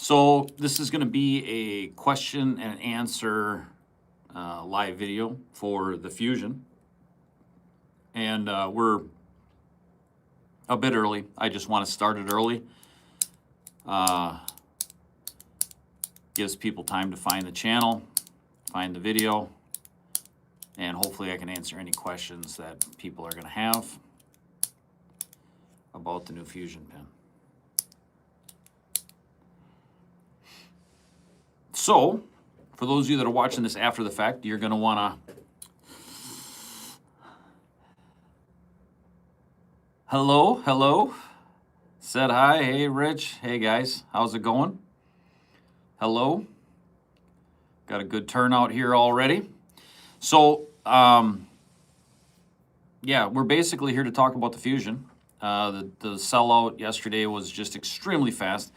So this is going to be a question and answer live video for the Fusion. And we're a bit early. I just want to start it early. Gives people time to find the channel, find the video, and hopefully I can answer any questions that people are going to have about the new Fusion pin. So, for those of you that are watching this after the fact, you're going to want to... Hello. Said hi. Hey, Rich. Hey, guys. How's it going? Hello. Got a good turnout here already. So, yeah, we're basically here to talk about the Fusion. The sellout yesterday was just extremely fast.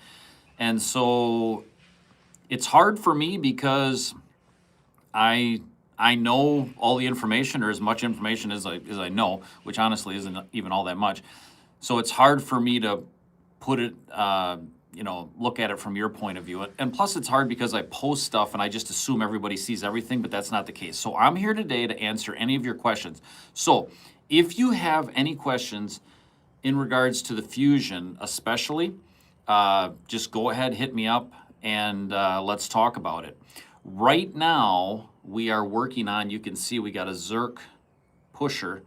And so it's hard for me because I know all the information, or as much information as I know, which honestly isn't even all that much. So it's hard for me to put it, look at it from your point of view. And plus it's hard because I post stuff and I just assume everybody sees everything, but that's not the case. So I'm here today to answer any of your questions. So if you have any questions in regards to the Fusion especially, just go ahead, hit me up, and let's talk about it. Right now, we are working on, you can see we got a Zerk pusher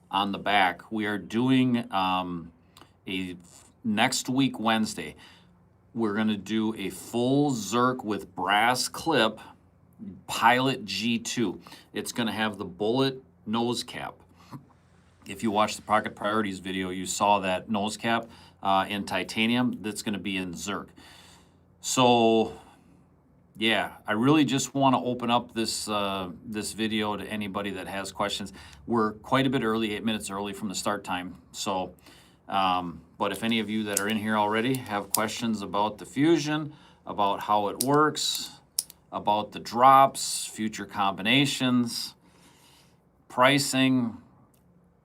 on the back. We are doing next week, Wednesday, we're going to do a full Zerk with brass clip Pilot G2. It's going to have the bullet nose cap. If you watched the Pocket Priorities video, you saw that nose cap in titanium. That's going to be in Zerk. So, yeah, I really just want to open up this this video to anybody that has questions. We're quite a bit early, 8 minutes early from the start time. So, but if any of you that are in here already have questions about the Fusion, about how it works, about the drops, future combinations, pricing,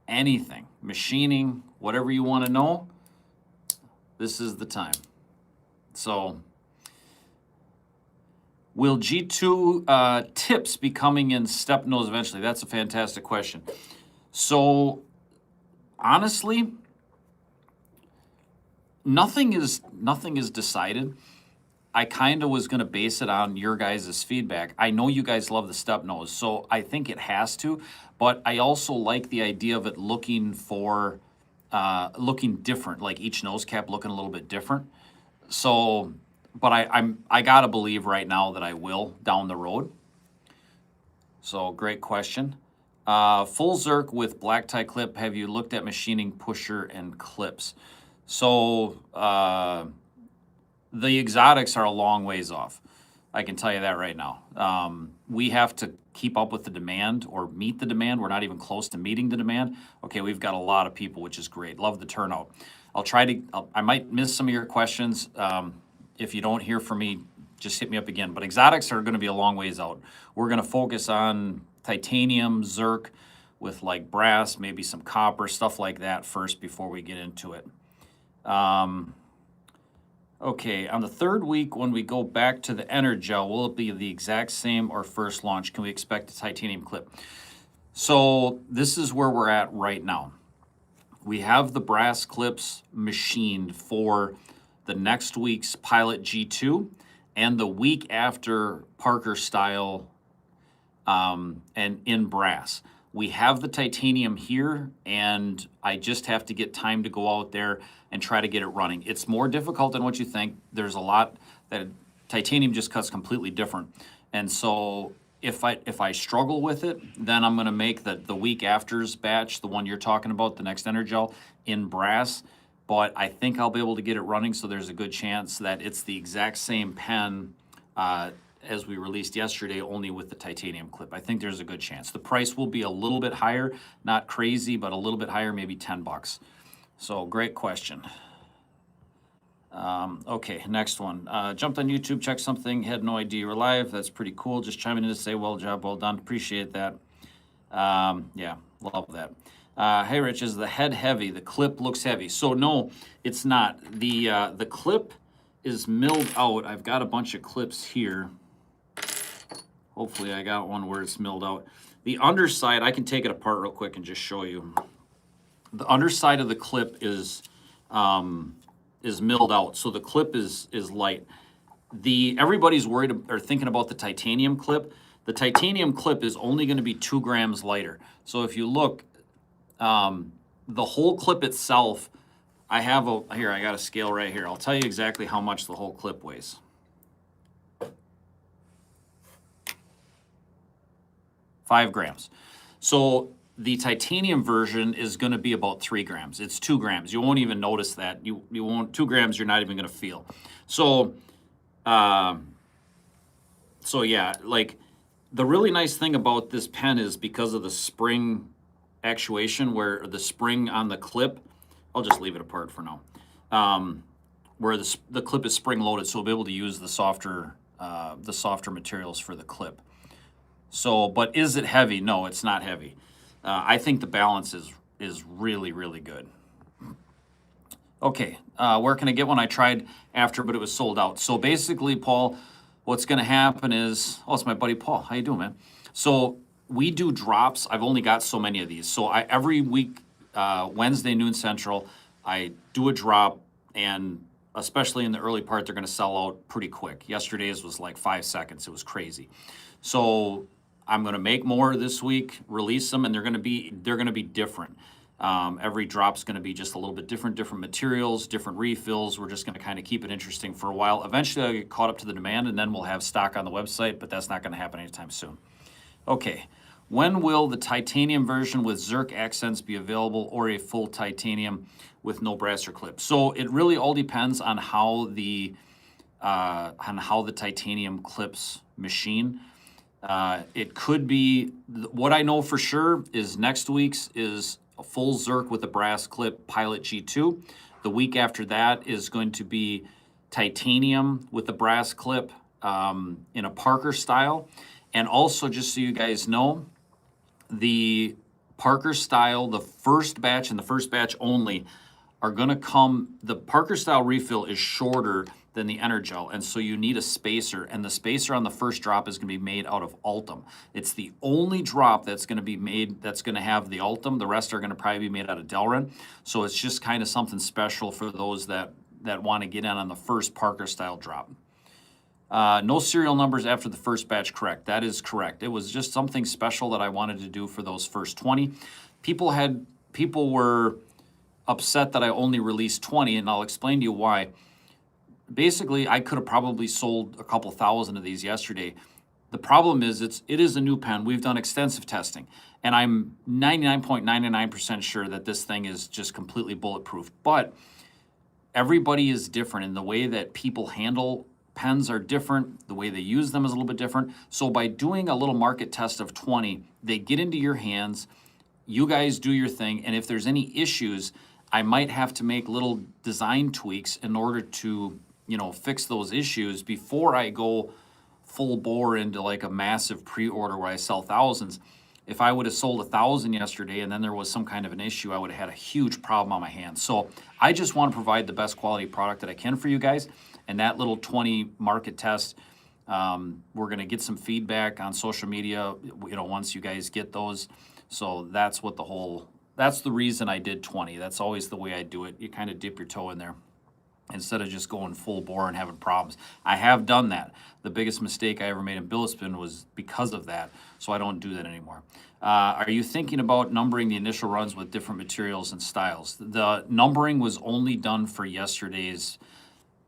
anything, machining, whatever you want to know, this is the time. So, will G2 tips be coming in step nose eventually? That's a fantastic question. So, honestly, nothing is decided. I kind of was going to base it on your guys' feedback. I know you guys love the step nose, so I think it has to. But I also like the idea of it looking different, like each nose cap looking a little bit different. So, but I gotta believe right now that I will down the road. So great question. Full Zerk with black tie clip. Have you looked at machining pusher and clips? So the exotics are a long ways off. I can tell you that right now. We have to keep up with the demand or meet the demand. We're not even close to meeting the demand. Okay, we've got a lot of people, which is great. Love the turnout. I might miss some of your questions. If you don't hear from me, just hit me up again. But exotics are going to be a long ways out. We're going to focus on titanium, Zerk, with like brass, maybe some copper, stuff like that first before we get into it. Okay, on the third week, when we go back to the Energel, will it be the exact same or first launch? Can we expect a titanium clip? So this is where we're at right now. We have the brass clips machined for the next week's Pilot G2 and the week after Parker style and in brass. We have the titanium here, and I just have to get time to go out there and try to get it running. It's more difficult than what you think. There's a lot that titanium just cuts completely different. And so if I struggle with it, then I'm gonna make the week after's batch, the one you're talking about, the next Energel, in brass. But I think I'll be able to get it running, so there's a good chance that it's the exact same pen as we released yesterday, only with the titanium clip. I think there's a good chance. The price will be a little bit higher, not crazy, but a little bit higher, maybe 10 bucks. So great question. Okay, next one. Jumped on YouTube, checked something, had no idea you were live. That's pretty cool. Just chiming in to say, well done. Appreciate that. Yeah, love that. Hey, Rich, is the head heavy? The clip looks heavy. So no, it's not. The clip is milled out. I've got a bunch of clips here. Hopefully I got one where it's milled out. The underside, I can take it apart real quick and just show you. The underside of the clip is milled out, so the clip is light. Everybody's worried or thinking about the titanium clip. The titanium clip is only going to be 2 grams lighter. So if you look, the whole clip itself, I got a scale right here. I'll tell you exactly how much the whole clip weighs. 5 grams. So the titanium version is going to be about 3 grams. It's 2 grams. You won't even notice that. You won't, 2 grams, you're not even going to feel. So, yeah, like the really nice thing about this pen is because of the spring actuation, where the spring on the clip, I'll just leave it apart for now, where the clip is spring loaded, so we'll be able to use the softer materials for the clip. So, but is it heavy? No, it's not heavy. I think the balance is really, really good. Okay, where can I get one? I tried after, but it was sold out. So basically, Paul, what's going to happen is, oh, it's my buddy Paul. How you doing, man? So we do drops. I've only got so many of these. So every week, Wednesday, noon central, I do a drop, and especially in the early part, they're going to sell out pretty quick. Yesterday's was like 5 seconds. It was crazy. So I'm going to make more this week, release them, and they're going to be different. Every drop's going to be just a little bit different materials, different refills. We're just going to kind of keep it interesting for a while. Eventually, I'll get caught up to the demand, and then we'll have stock on the website, but that's not going to happen anytime soon. Okay, when will the titanium version with Zerk accents be available, or a full titanium with no brass or clip? So it really all depends on how the titanium clips machine. It could be, what I know for sure is next week's is a full Zerk with a brass clip Pilot G2. The week after that is going to be titanium with a brass clip in a Parker style. And also, just so you guys know, the Parker style, the first batch and the first batch only are going to come, the Parker style refill is shorter than the Energel, and so you need a spacer, and the spacer on the first drop is going to be made out of Ultem. It's the only drop that's going to be made that's going to have the Ultem. The rest are going to probably be made out of Delrin, so it's just kind of something special for those that want to get in on the first Parker style drop. No serial numbers after the first batch, correct? That is correct. It was just something special that I wanted to do for those first 20. People were upset that I only released 20, and I'll explain to you why. Basically, I could have probably sold a couple thousand of these yesterday. The problem is it is a new pen. We've done extensive testing, and I'm 99.99% sure that this thing is just completely bulletproof. But everybody is different, and the way that people handle pens are different. The way they use them is a little bit different. So by doing a little market test of 20, they get into your hands. You guys do your thing, and if there's any issues, I might have to make little design tweaks in order to, fix those issues before I go full bore into like a massive pre-order where I sell thousands. If I would have sold 1,000 yesterday and then there was some kind of an issue, I would have had a huge problem on my hands. So I just want to provide the best quality product that I can for you guys. And that little 20 market test, we're going to get some feedback on social media, once you guys get those. So that's the reason I did 20. That's always the way I do it. You kind of dip your toe in there instead of just going full bore and having problems. I have done that. The biggest mistake I ever made in BilletSPIN was because of that, so I don't do that anymore. Are you thinking about numbering the initial runs with different materials and styles? The numbering was only done for yesterday's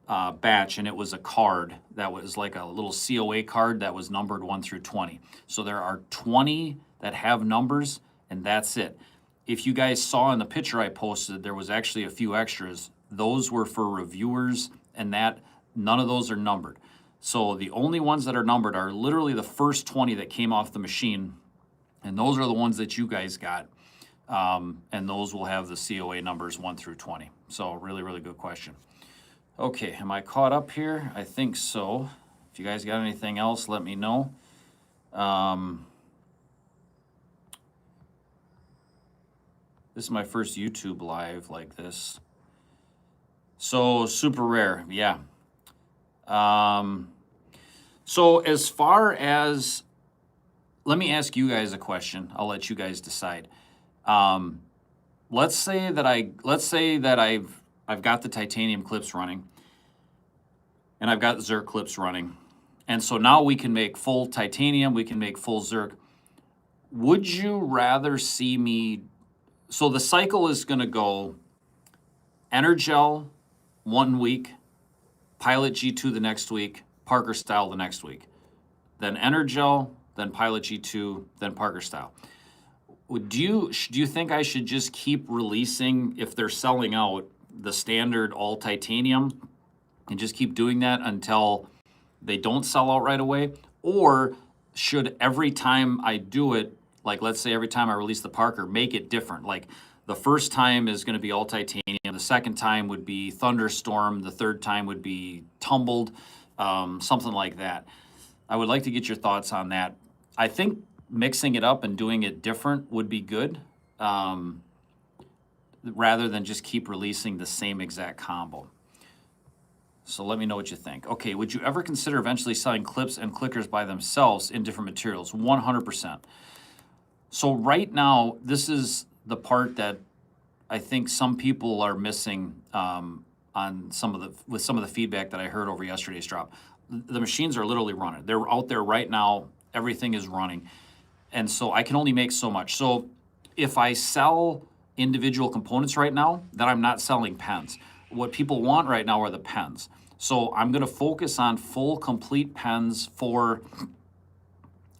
batch, and it was a card that was like a little COA card that was numbered 1 through 20. So there are 20 that have numbers, and that's it. If you guys saw in the picture I posted, there was actually a few extras. Those were for reviewers, and none of those are numbered. So the only ones that are numbered are literally the first 20 that came off the machine, and those are the ones that you guys got. And those will have the COA numbers 1 through 20. So really, really good question. Okay, am I caught up here? I think so. If you guys got anything else, let me know. This is my first YouTube live like this. So super rare, yeah. So as far as, let me ask you guys a question. I'll let you guys decide. Let's say that I've got the titanium clips running, and I've got Zerk clips running, and so now we can make full titanium. We can make full Zerk. Would you rather see me? So the cycle is going to go Energel 1 week, Pilot G2 the next week, Parker Style the next week, then Energel, then Pilot G2, then Parker Style. Do you think I should just keep releasing, if they're selling out, the standard all titanium and just keep doing that until they don't sell out right away? Or should every time I do it, like let's say every time I release the Parker, make it different? Like the first time is going to be all titanium, the second time would be thunderstorm, the third time would be tumbled, something like that. I would like to get your thoughts on that. I think mixing it up and doing it different would be good, rather than just keep releasing the same exact combo. So let me know what you think. Okay, would you ever consider eventually selling clips and clickers by themselves in different materials? 100%. So right now, this is the part that I think some people are missing, on with some of the feedback that I heard over yesterday's drop. The machines are literally running. They're out there right now. Everything is running. And so I can only make so much. So if I sell individual components right now, then I'm not selling pens. What people want right now are the pens. So I'm going to focus on full, complete pens for,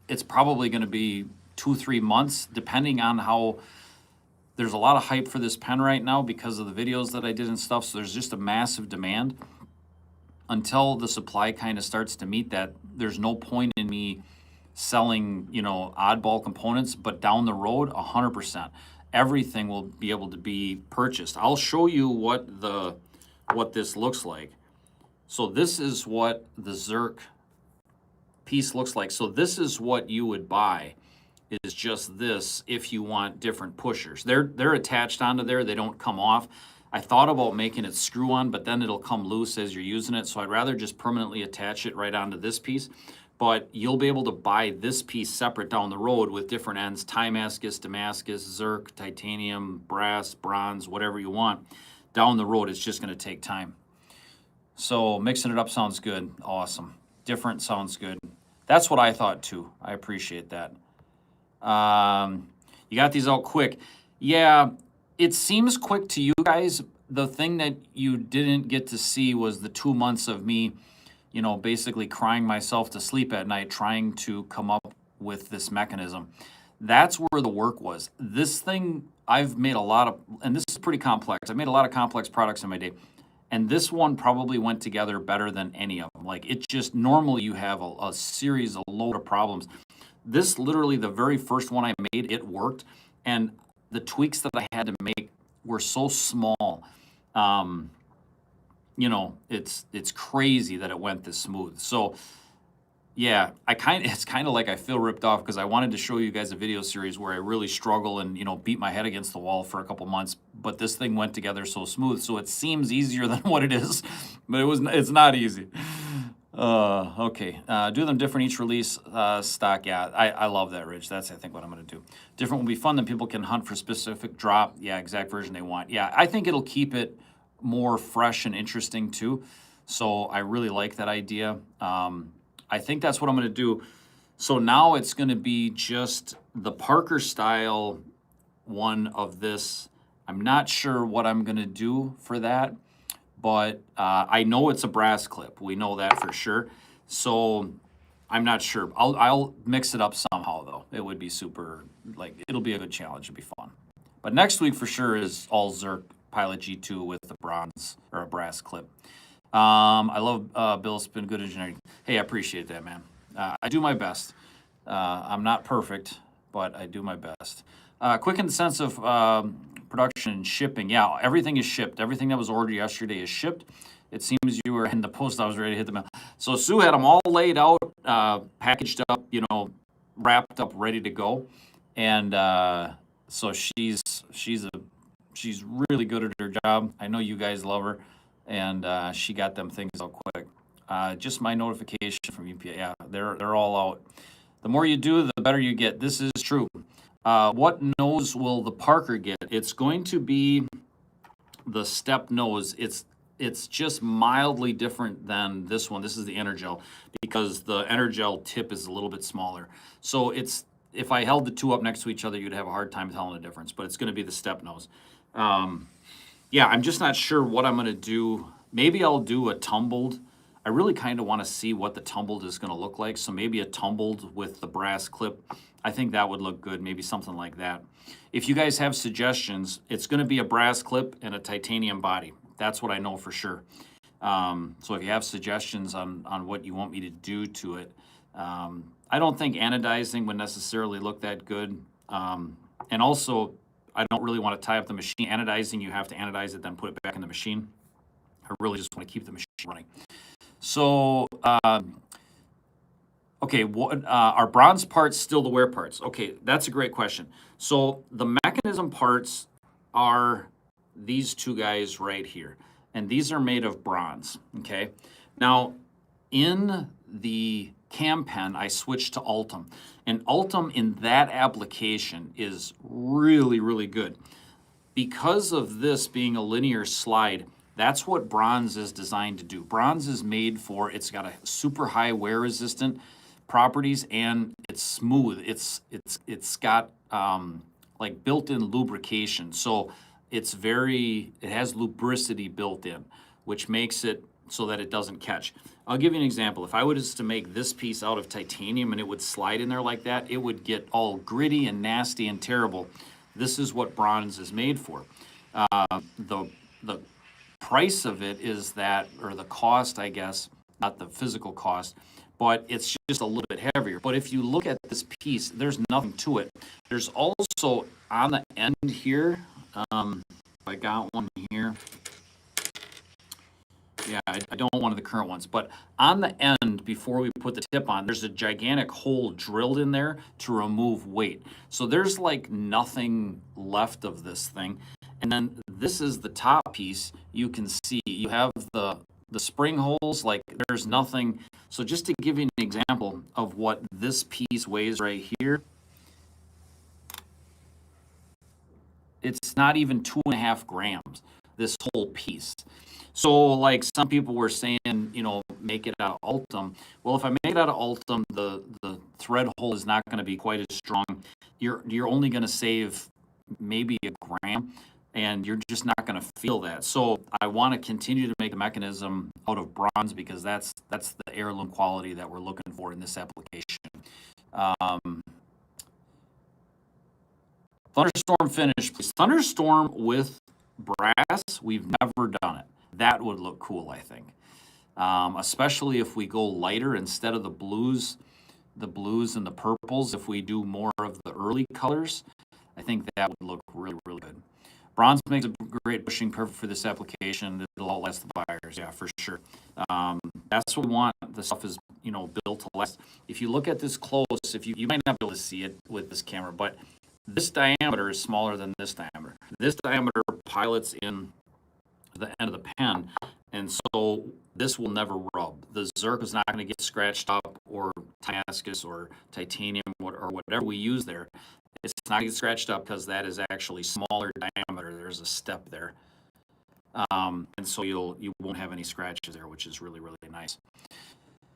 it's probably going to be 2-3 months, depending on how. There's a lot of hype for this pen right now because of the videos that I did and stuff. So there's just a massive demand. Until the supply kind of starts to meet that, there's no point in me selling, oddball components. But down the road, 100%, everything will be able to be purchased. I'll show you what this looks like. So this is what the Zerk piece looks like. So this is what you would buy, is just this if you want different pushers. They're attached onto there. They don't come off. I thought about making it screw on, but then it'll come loose as you're using it. So I'd rather just permanently attach it right onto this piece. But you'll be able to buy this piece separate down the road with different ends: Damascus, Zerk, titanium, brass, bronze, whatever you want. Down the road, it's just going to take time. So mixing it up sounds good. Awesome. Different sounds good. That's what I thought too. I appreciate that. You got these out quick. Yeah, it seems quick to you guys. The thing that you didn't get to see was the 2 months of me, basically crying myself to sleep at night trying to come up with this mechanism. That's where the work was. This thing, I've made a lot of, and this is pretty complex. I've made a lot of complex products in my day. And this one probably went together better than any of them. Like, it just, normally you have a series, a load of problems. This, literally, the very first one I made, it worked. And the tweaks that I had to make were so small. It's crazy that it went this smooth. So, yeah, it's kind of like I feel ripped off because I wanted to show you guys a video series where I really struggle and, beat my head against the wall for a couple months. But this thing went together so smooth. So it seems easier than what it is. But it's not easy. Okay. Do them different each release, stock. Yeah, I love that, Rich. That's, I think, what I'm going to do. Different will be fun. Then people can hunt for specific drop. Yeah, exact version they want. Yeah, I think it'll keep it more fresh and interesting, too. So I really like that idea. I think that's what I'm going to do. So now it's going to be just the Parker style one of this. I'm not sure what I'm going to do for that. But I know it's a brass clip. We know that for sure. So I'm not sure. I'll mix it up somehow, though. It would be super, it'll be a good challenge. It'll be fun. But next week for sure is all Zerk Pilot G2 with the bronze or a brass clip. I love BilletSPIN, good engineering. Hey, I appreciate that, man. I do my best. I'm not perfect, but I do my best. Quick in the sense of production and shipping. Yeah, everything is shipped. Everything that was ordered yesterday is shipped. It seems you were in the post. I was ready to hit the mail. So Sue had them all laid out, packaged up, wrapped up, ready to go. And so she's really good at her job. I know you guys love her, and she got them things out quick. Just my notification from UPS. Yeah, they're all out. The more you do, the better you get. This is true. What nose will the Parker get? It's going to be the step nose. It's just mildly different than this one. This is the Energel because the Energel tip is a little bit smaller. So it's, if I held the two up next to each other, you'd have a hard time telling the difference, but it's going to be the step nose. Yeah, I'm just not sure what I'm going to do. Maybe I'll do a tumbled. I really kind of want to see what the tumbled is going to look like. So maybe a tumbled with the brass clip. I think that would look good. Maybe something like that. If you guys have suggestions, it's going to be a brass clip and a titanium body. That's what I know for sure. So if you have suggestions on what you want me to do to it, I don't think anodizing would necessarily look that good. And also, I don't really want to tie up the machine. Anodizing, you have to anodize it, then put it back in the machine. I really just want to keep the machine running. So, okay, what are bronze parts still the wear parts? Okay, that's a great question. So the mechanism parts are these two guys right here, and these are made of bronze, okay? Now, in the cam pen, I switched to Ultim, and Ultim in that application is really, really good. Because of this being a linear slide, that's what bronze is designed to do. Bronze is made for, it's got a super high wear resistant properties, and it's smooth. It's got like built-in lubrication. So it has lubricity built in, which makes it so that it doesn't catch. I'll give you an example. If I was to make this piece out of titanium and it would slide in there like that, it would get all gritty and nasty and terrible. This is what bronze is made for. The price of it is that, or the cost, I guess, not the physical cost, but it's just a little bit heavier. But if you look at this piece, there's nothing to it. There's also on the end here, I got one here. Yeah, I don't want one of the current ones, but on the end, before we put the tip on, there's a gigantic hole drilled in there to remove weight. So there's like nothing left of this thing. And then this is the top piece. You can see you have the spring holes, like there's nothing. So just to give you an example of what this piece weighs right here, it's not even 2.5 grams, this whole piece. So like some people were saying, you know, make it out of Ultim. Well, if I make it out of Ultim, the thread hole is not going to be quite as strong. You're only going to save maybe a gram, and you're just not going to feel that. So I want to continue to make the mechanism out of bronze because that's the heirloom quality that we're looking for in this application. Thunderstorm finish, please. Thunderstorm with brass, we've never done it. That would look cool, I think. Especially if we go lighter instead of the blues and the purples. If we do more of the early colors, I think that would look really, really good. Bronze makes a great bushing, perfect for this application. It'll outlast the buyers, yeah, for sure. That's what we want. The stuff is, you know, built to last. If you look at this close, if you might not be able to see it with this camera, but this diameter is smaller than this diameter. This diameter pilots in the end of the pen, and so this will never rub. The Zerk is not going to get scratched up, or Damascus or titanium or whatever we use there. It's not going to get scratched up because that is actually smaller diameter. There's a step there, and so you won't have any scratches there, which is really, really nice.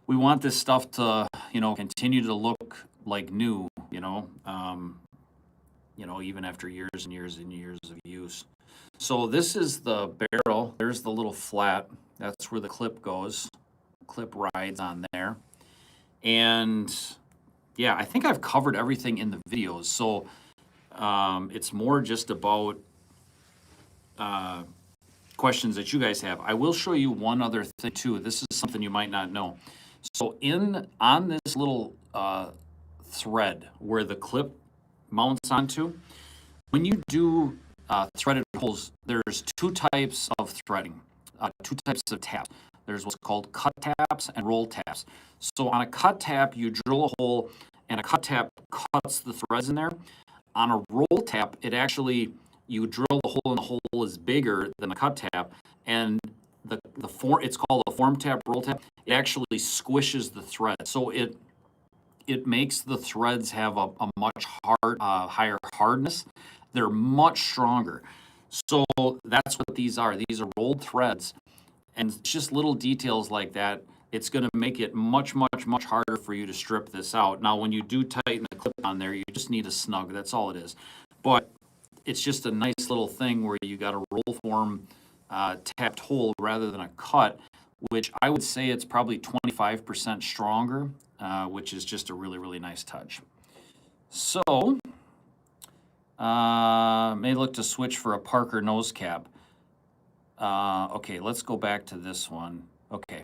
We want this stuff to, you know, continue to look like new, you know, even after years and years and years of use. So this is the barrel. There's the little flat. That's where the clip goes. Clip rides on there. And yeah, I think I've covered everything in the videos. So it's more just about questions that you guys have. I will show you one other thing too. This is something you might not know. So on this little thread where the clip mounts onto, when you do threaded holes, there's two types of threading, two types of taps. There's what's called cut taps and roll taps. So on a cut tap, you drill a hole, and a cut tap cuts the threads in there. On a roll tap, it actually, you drill the hole, and the hole is bigger than the cut tap, and it's called a form tap roll tap. It actually squishes the thread, so it makes the threads have a much higher hardness. They're much stronger. So that's what these are. These are rolled threads, and it's just little details like that. It's going to make it much, much, much harder for you to strip this out. Now, when you do tighten the clip on there, you just need a snug. That's all it is. But it's just a nice little thing where you got a roll form tapped hole rather than a cut, which I would say it's probably 25% stronger, which is just a really, really nice touch. So, may look to switch for a Parker nose cap. Okay, let's go back to this one. Okay.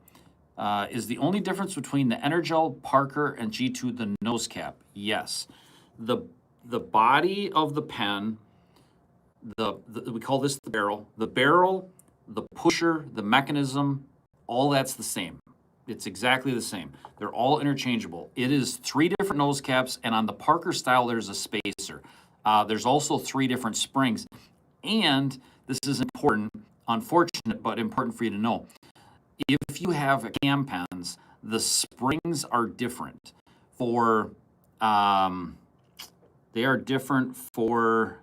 Is the only difference between the Energel, Parker, and G2 the nose cap? Yes. The body of the pen, we call this the barrel. The barrel, the pusher, the mechanism, all that's the same. It's exactly the same. They're all interchangeable. It is 3 different nose caps, and on the Parker style, there's a spacer. There's also 3 different springs. And this is important, unfortunate, but important for you to know. If you have cam pens, the springs are different for, they are different for,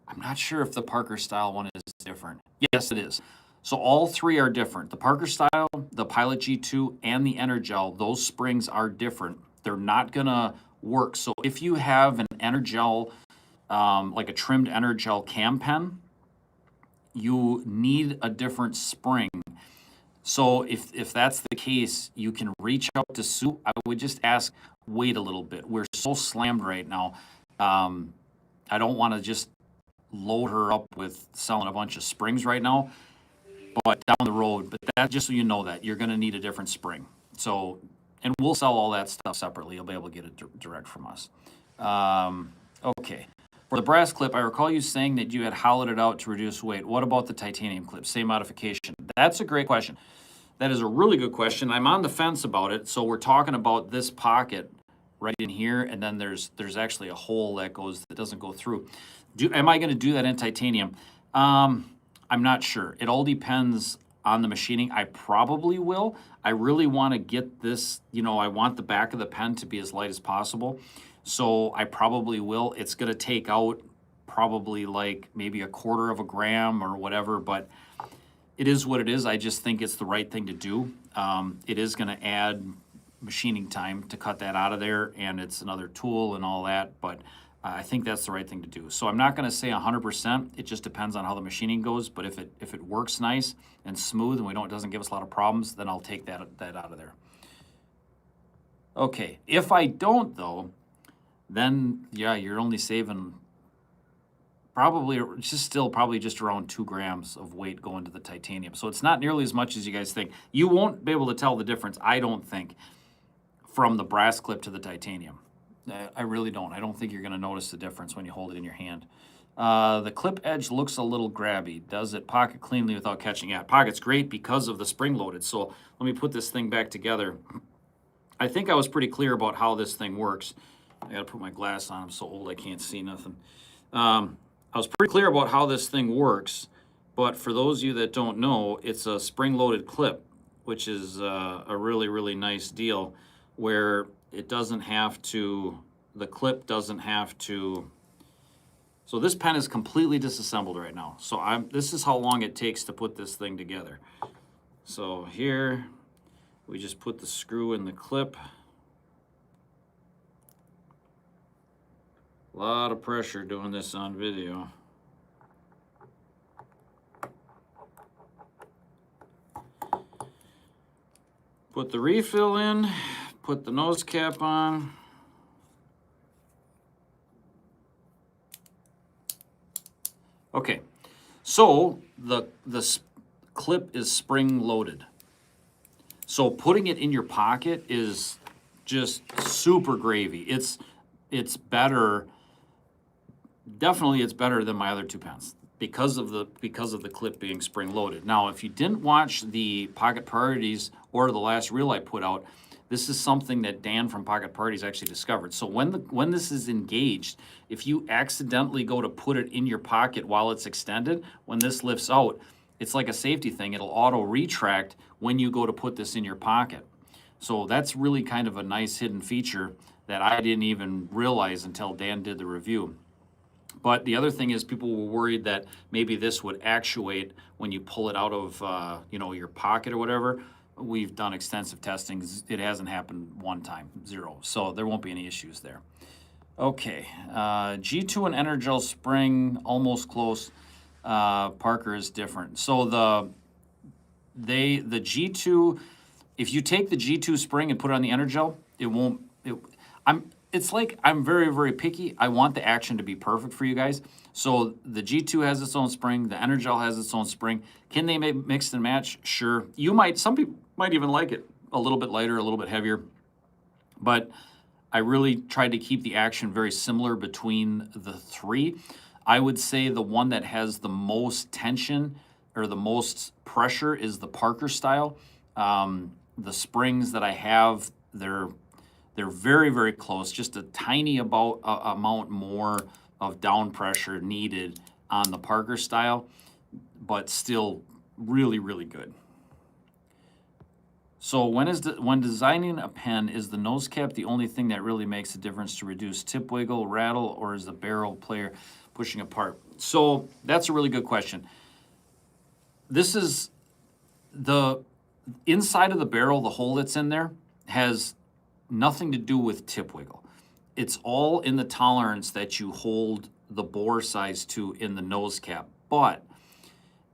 I'm not sure if the Parker style one is different. Yes, it is. So all 3 are different. The Parker style, the Pilot G2, and the Energel, those springs are different. They're not gonna work. So if you have an Energel, like a trimmed Energel cam pen, you need a different spring. So if that's the case, you can reach out to Sue. I would just ask, wait a little bit. We're so slammed right now. I don't want to just load her up with selling a bunch of springs right now, but down the road. But that, just so you know, that you're going to need a different spring. So, and we'll sell all that stuff separately. You'll be able to get it direct from us. Okay. For the brass clip, I recall you saying that you had hollowed it out to reduce weight. What about the titanium clip? Same modification. That's a great question. That is a really good question. I'm on the fence about it. So we're talking about this pocket right in here, and then there's actually a hole that doesn't go through. Am I going to do that in titanium? I'm not sure. It all depends on the machining. I probably will. I really want to get this, I want the back of the pen to be as light as possible. So I probably will. It's going to take out probably like maybe 1/4 gram or whatever, but it is what it is. I just think it's the right thing to do. It is going to add machining time to cut that out of there, and it's another tool and all that, but I think that's the right thing to do. So I'm not going to say 100%. It just depends on how the machining goes, but if it works nice and smooth and it doesn't give us a lot of problems, then I'll take that out of there. Okay, if I don't though, then yeah, you're only saving probably just around 2 grams of weight going to the titanium. So it's not nearly as much as you guys think. You won't be able to tell the difference, I don't think, from the brass clip to the titanium. I really don't. I don't think you're going to notice the difference when you hold it in your hand. The clip edge looks a little grabby. Does it pocket cleanly without catching? Yeah, pocket's great because of the spring loaded. So let me put this thing back together. I think I was pretty clear about how this thing works. I got to put my glass on. I'm so old I can't see nothing. I was pretty clear about how this thing works, but for those of you that don't know, it's a spring-loaded clip, which is a really, really nice deal where it doesn't have to, the clip doesn't have to, so this pen is completely disassembled right now. So this is how long it takes to put this thing together. So here, we just put the screw in the clip. A lot of pressure doing this on video. Put the refill in, put the nose cap on. Okay, so the clip is spring loaded. So putting it in your pocket is just super gravy. It's better. Definitely, it's better than my other 2 pens because of the clip being spring loaded. Now, if you didn't watch the Pocket Priorities or the last reel I put out, this is something that Dan from Pocket Priorities actually discovered. So when this is engaged, if you accidentally go to put it in your pocket while it's extended, when this lifts out, it's like a safety thing. It'll auto retract when you go to put this in your pocket. So that's really kind of a nice hidden feature that I didn't even realize until Dan did the review. But the other thing is people were worried that maybe this would actuate when you pull it out of your pocket or whatever. We've done extensive testing. It hasn't happened one time, 0. So there won't be any issues there. Okay, G2 and Energel spring, almost close. Parker is different. So the G2, if you take the G2 spring and put it on the Energel, it won't. It's like I'm very, very picky. I want the action to be perfect for you guys. So the G2 has its own spring. The Energel has its own spring. Can they mix and match? Sure. Some people might even like it a little bit lighter, a little bit heavier. But I really tried to keep the action very similar between the three. I would say the one that has the most tension or the most pressure is the Parker style. The springs that I have, they're very, very close, just a tiny amount more of down pressure needed on the Parker style, but still really, really good. So when designing a pen, is the nose cap the only thing that really makes a difference to reduce tip wiggle, rattle, or is the barrel player pushing apart? So that's a really good question. This is the inside of the barrel, the hole that's in there has nothing to do with tip wiggle. It's all in the tolerance that you hold the bore size to in the nose cap. But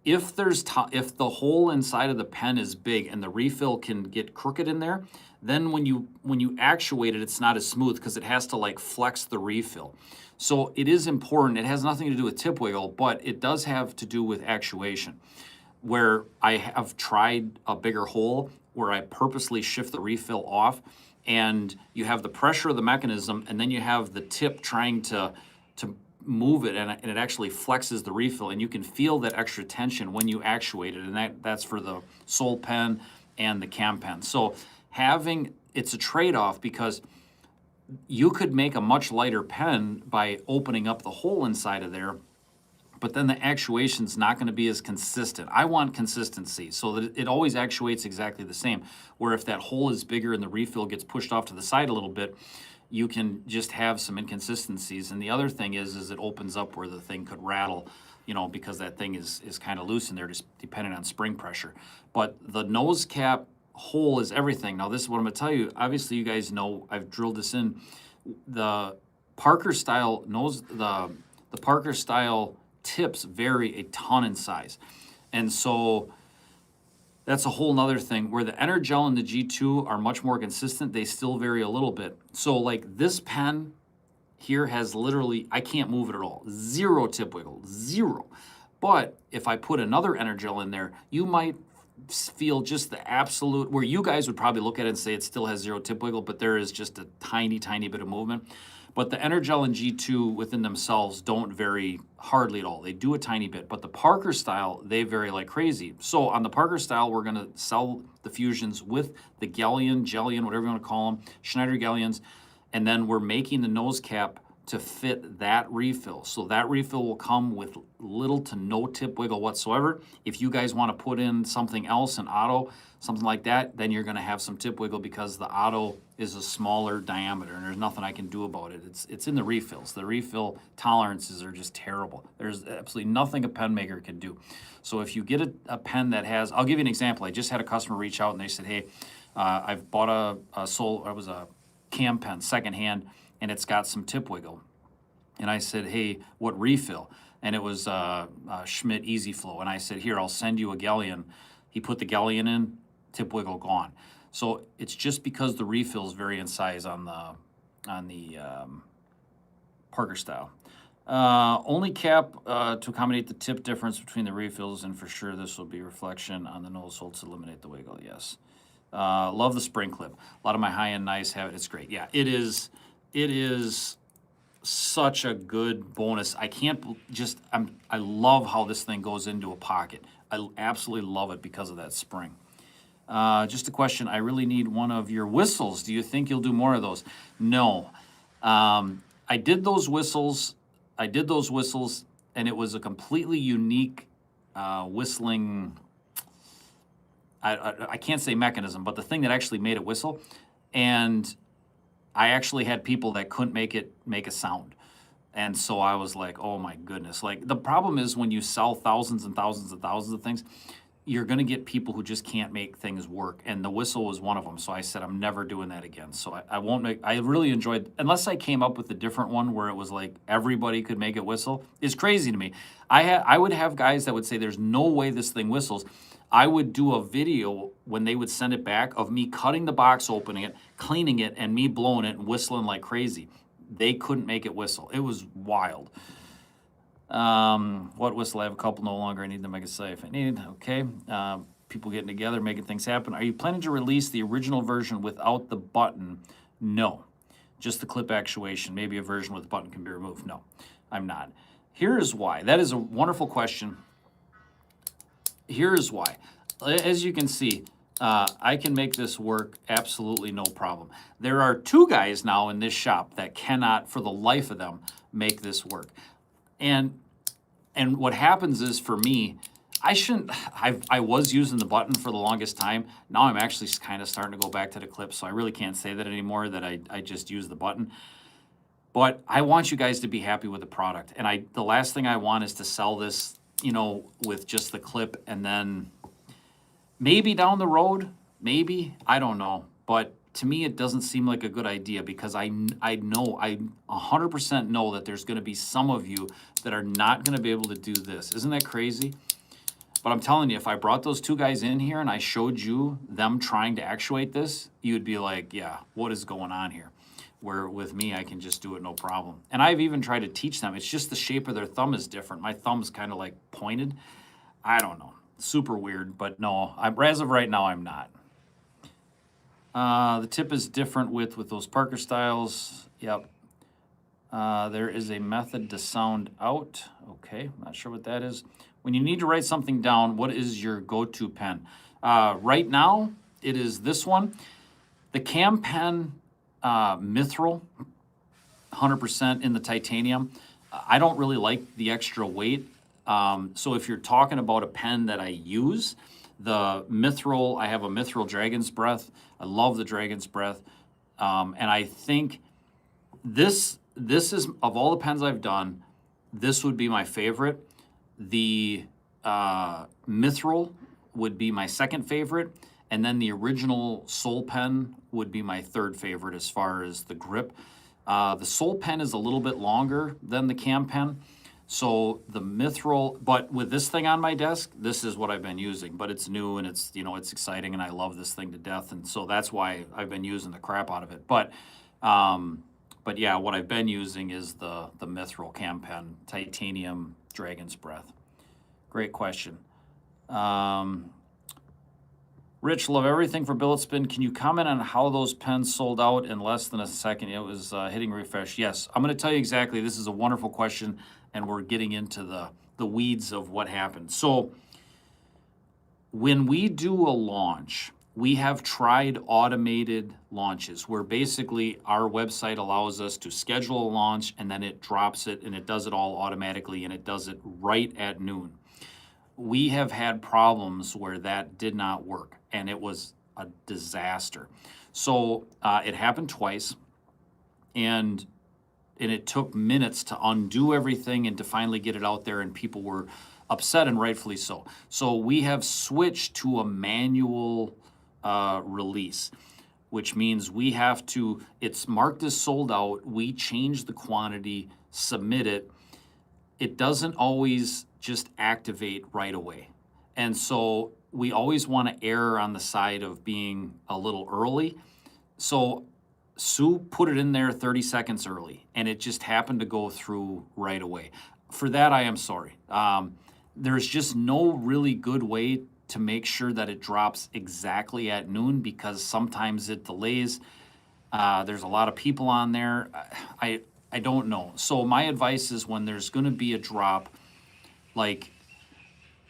if the hole inside of the pen is big and the refill can get crooked in there, then when you actuate it, it's not as smooth because it has to like flex the refill. So it is important. It has nothing to do with tip wiggle, but it does have to do with actuation. Where I have tried a bigger hole where I purposely shift the refill off, and you have the pressure of the mechanism, and then you have the tip trying to move it, and it actually flexes the refill, and you can feel that extra tension when you actuate it, and that's for the Sol pen and the Cam pen. So it's a trade-off because you could make a much lighter pen by opening up the hole inside of there, but then the actuation's not going to be as consistent. I want consistency so that it always actuates exactly the same, where if that hole is bigger and the refill gets pushed off to the side a little bit, you can just have some inconsistencies. And the other thing is it opens up where the thing could rattle, because that thing is kind of loose in there, just depending on spring pressure. But the nose cap hole is everything. Now, this is what I'm going to tell you. Obviously, you guys know I've drilled this in. The Parker style the Parker style tips vary a ton in size. And so that's a whole nother thing. Where the Energel and the G2 are much more consistent, they still vary a little bit. So like this pen here has literally, I can't move it at all. 0 tip wiggle, 0. But if I put another Energel in there, you might feel just the absolute, where you guys would probably look at it and say it still has 0 tip wiggle, but there is just a tiny, tiny bit of movement. But the Energel and G2 within themselves don't vary hardly at all. They do a tiny bit. But the Parker style, they vary like crazy. So on the Parker style, we're going to sell the fusions with the Gellion, whatever you want to call them, Schneider Gellions. And then we're making the nose cap to fit that refill. So that refill will come with little to no tip wiggle whatsoever. If you guys want to put in something else, an auto, something like that, then you're going to have some tip wiggle because the auto is a smaller diameter and there's nothing I can do about it. It's in the refills. The refill tolerances are just terrible. There's absolutely nothing a pen maker can do. So if you get a pen that has, I'll give you an example. I just had a customer reach out and they said, hey, I've bought a Cam pen secondhand, and it's got some tip wiggle. And I said, hey, what refill? And it was Schmidt Easy Flow. And I said, here, I'll send you a Gellion. He put the Gellion in, tip wiggle gone. So it's just because the refills vary in size on the Parker style. Only cap to accommodate the tip difference between the refills, and for sure this will be reflection on the nose hole to eliminate the wiggle, yes. Love the spring clip. A lot of my high-end knives have it. It's great. Yeah, it is such a good bonus. I love how this thing goes into a pocket. I absolutely love it because of that spring. Just a question. I really need one of your whistles. Do you think you'll do more of those? No. I did those whistles, and it was a completely unique whistling, I can't say mechanism, but the thing that actually made it whistle. And I actually had people that couldn't make it make a sound. And so I was like, oh my goodness. Like, the problem is when you sell thousands and thousands and thousands of things, you're going to get people who just can't make things work. And the whistle was one of them. So I said, I'm never doing that again. So I won't make, I really enjoyed, unless I came up with a different one where it was like everybody could make it whistle. It's crazy to me. I would have guys that would say, there's no way this thing whistles. I would do a video when they would send it back of me cutting the box, opening it, cleaning it, and me blowing it and whistling like crazy. They couldn't make it whistle. It was wild. What whistle? I have a couple no longer. I need to make it safe. I need, okay. People getting together, making things happen. Are you planning to release the original version without the button? No. Just the clip actuation. Maybe a version with the button can be removed. No, I'm not. Here is why. That is a wonderful question. Here is why. As you can see, I can make this work absolutely no problem. There are two guys now in this shop that cannot, for the life of them, make this work. And what happens is, for me, I was using the button for the longest time. Now I'm actually kind of starting to go back to the clip, so I really can't say that anymore, that I just use the button. But I want you guys to be happy with the product. And the last thing I want is to sell this, you know, with just the clip, and then maybe down the road, maybe, I don't know. But to me, it doesn't seem like a good idea, because I 100% know that there's going to be some of you that are not going to be able to do this. Isn't that crazy? But I'm telling you, if I brought those two guys in here and I showed you them trying to actuate this, you'd be like, yeah, what is going on here? Where with me, I can just do it no problem. And I've even tried to teach them. It's just the shape of their thumb is different. My thumb's kind of like pointed. I don't know. Super weird, but no, as of right now, I'm not. The tip is different with those Parker styles. Yep. There is a method to sound out. Okay, not sure what that is. When you need to write something down, what is your go-to pen? Right now, it is this one. The Cam Pen Mithril, 100% in the titanium. I don't really like the extra weight. So if you're talking about a pen that I use, the Mithril, I have a Mithril Dragon's Breath. I love the Dragon's Breath. And I think this is, of all the pens I've done, this would be my favorite. The Mithril would be my second favorite. And then the original Soul Pen would be my third favorite as far as the grip. The Soul Pen is a little bit longer than the Cam Pen. So the Mithril, but with this thing on my desk, this is what I've been using. But it's new and it's, you know, it's exciting, and I love this thing to death. And so that's why I've been using the crap out of it. But yeah, what I've been using is the Mithril Cam Pen Titanium Dragon's Breath. Great question. Rich, love everything for BilletSPIN. Can you comment on how those pens sold out in less than a second? It was hitting refresh. Yes, I'm going to tell you exactly. This is a wonderful question, and we're getting into the weeds of what happened. So when we do a launch, we have tried automated launches where basically our website allows us to schedule a launch, and then it drops it, and it does it all automatically, and it does it right at noon. We have had problems where that did not work, and it was a disaster. So it happened twice, and it took minutes to undo everything and to finally get it out there, and people were upset, and rightfully so. So we have switched to a manual release, which means we have to, it's marked as sold out, we change the quantity, submit it. It doesn't always just activate right away. And so we always want to err on the side of being a little early. So Sue put it in there 30 seconds early, and it just happened to go through right away. For that, I am sorry. There's just no really good way to make sure that it drops exactly at noon, because sometimes it delays. There's a lot of people on there. I don't know. So my advice is, when there's going to be a drop, like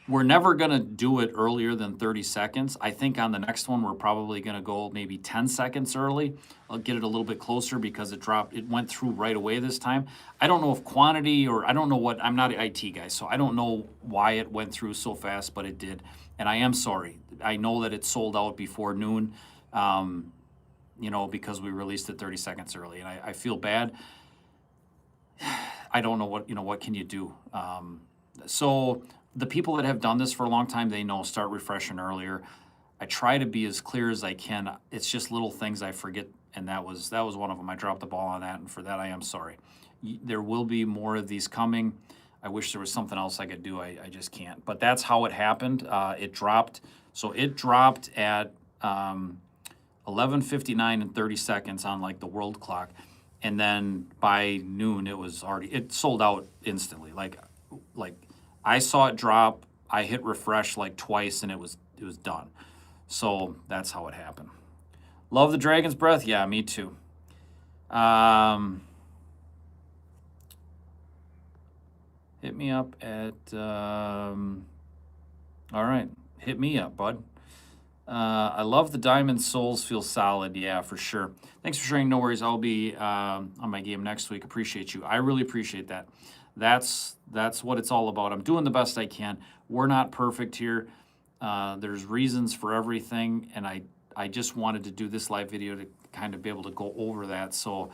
We're never going to do it earlier than 30 seconds. I think on the next one, we're probably going to go maybe 10 seconds early. I'll get it a little bit closer because it went through right away this time. I don't know if quantity or I don't know what, I'm not an IT guy, so I don't know why it went through so fast, but it did. And I am sorry. I know that it sold out before noon, because we released it 30 seconds early, and I feel bad. I don't know what can you do? So the people that have done this for a long time, they know start refreshing earlier. I try to be as clear as I can. It's just little things I forget, and that was one of them. I dropped the ball on that, and for that I am sorry. There will be more of these coming. I wish there was something else I could do. I just can't. But that's how it happened. It dropped. So it dropped at 11:59 and 30 seconds on like the world clock. And then by noon, it sold out instantly. Like I saw it drop. I hit refresh like twice, and it was done. So that's how it happened. Love the Dragon's Breath. Yeah, me too. Hit me up at. All right, hit me up, bud. I love the Diamond Souls. Feel solid. Yeah, for sure. Thanks for sharing. No worries. I'll be on my game next week. Appreciate you. I really appreciate that. That's what it's all about. I'm doing the best I can. We're not perfect here. There's reasons for everything, and I just wanted to do this live video to kind of be able to go over that so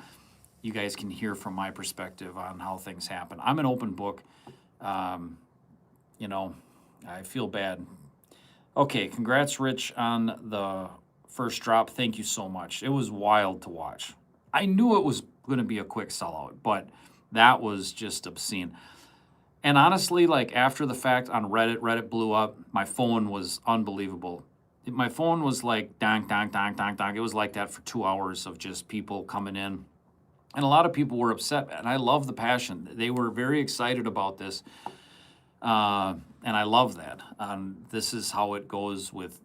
you guys can hear from my perspective on how things happen. I'm an open book. I feel bad. Okay, congrats, Rich, on the first drop. Thank you so much. It was wild to watch. I knew it was going to be a quick sellout, but that was just obscene. And honestly, like after the fact on Reddit blew up. My phone was unbelievable. My phone was like dang, dang, dang, dang, dang. It was like that for 2 hours of just people coming in. And a lot of people were upset, and I love the passion. They were very excited about this. And I love that. This is how it goes with,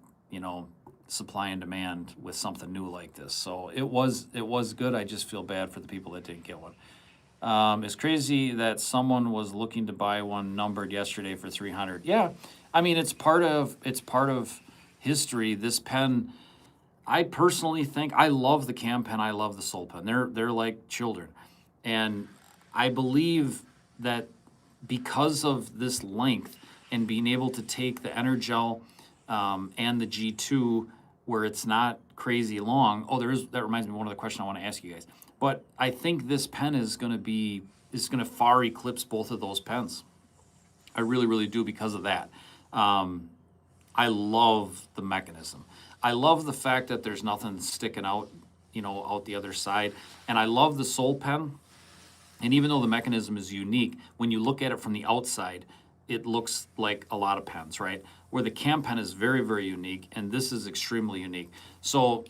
supply and demand with something new like this. So it was good. I just feel bad for the people that didn't get one. It's crazy that someone was looking to buy one numbered yesterday for 300. Yeah, I mean it's part of history. This pen, I personally think I love the Cam pen. I love the Soul pen. They're like children, and I believe that because of this length and being able to take the Energel and the G2 where it's not crazy long. Oh, that reminds me of one other question I want to ask you guys. But I think this pen is going to far eclipse both of those pens. I really, really do because of that. I love the mechanism. I love the fact that there's nothing sticking out, out the other side. And I love the Soul pen. And even though the mechanism is unique, when you look at it from the outside, it looks like a lot of pens, right? Where the Cam pen is very, very unique, and this is extremely unique. So,